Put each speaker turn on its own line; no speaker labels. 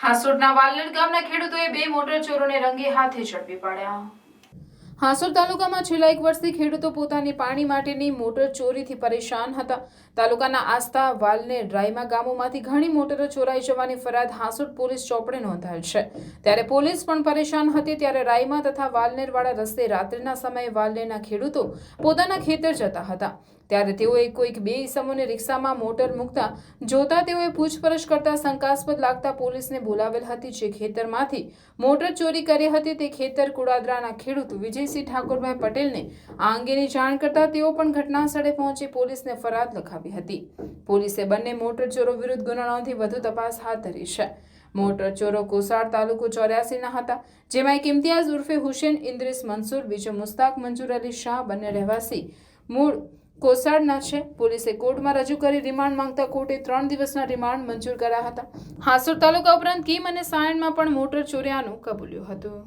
હાસોડના વાલડ ગામના ખેડૂતોએ 2 મોટર ચોરોને રંગે હાથે ઝડપી પાડ્યા। હાસોડ તાલુકામાં છેલ્લા 1 વર્ષથી ખેડૂતો પોતાની પાણી માટેની મોટર ચોરીથી પરેશાન હતા। તાલુકાના આસ્તા, વાલનેર, રાયમા ગામોમાંથી ઘણી મોટરો ચોરાઈ જવાની ફરિયાદ હાસોડ પોલીસ ચોપડે નોંધાયેલ છે। ત્યારે પોલીસ પણ પરેશાન હતી। ત્યારે રાયમા તથા વાલનેરવાળા રસ્તે રાત્રિના સમયે વાલનેરના ખેડૂતો પોતાના ખેતર જતા હતા। ત્યારે તેઓએ કોઈક 2 ઈસમોને રિક્ષામાં મોટર મૂકતા જોતા તેઓએ પૂછપરછ કરતા શંકાસ્પદ લાગતા પોલીસને બોલાવેલ હતી। જે ખેતરમાંથી મોટર ચોરી કરી હતી તે ખેતર કુડાદરાના ખેડૂત વિજયસિંહ ઠાકોરભાઈ પટેલને આ અંગેની જાણ કરતા તેઓ પણ ઘટના સ્થળે પહોંચી પોલીસને ફરિયાદ લખાવી હતી। પોલીસે બંને મોટર ચોરો વિરુદ્ધ ગુનો નોંધી વધુ તપાસ હાથ ધરી છે। મોટર ચોરો કોસાડ તાલુકો 84ના હતા, જેમાં એક ઇમ્તિયાઝ ઉર્ફે હુસેન ઇદ્રીસ મંસૂર, બીજો મુસ્તાક મંજૂર અલી શાહ, બંને રહેવાસી મૂળ કોસાડના છે। પોલીસે કોર્ટમાં રજૂ કરી રિમાન્ડ માંગતા કોર્ટે 3 દિવસના રિમાન્ડ મંજૂર કર્યા હતા। હાસોડ તાલુકા ઉપરાંત કીમ અને સાયણમાં પણ મોટર ચોર્યાનું કબૂલ્યું હતું।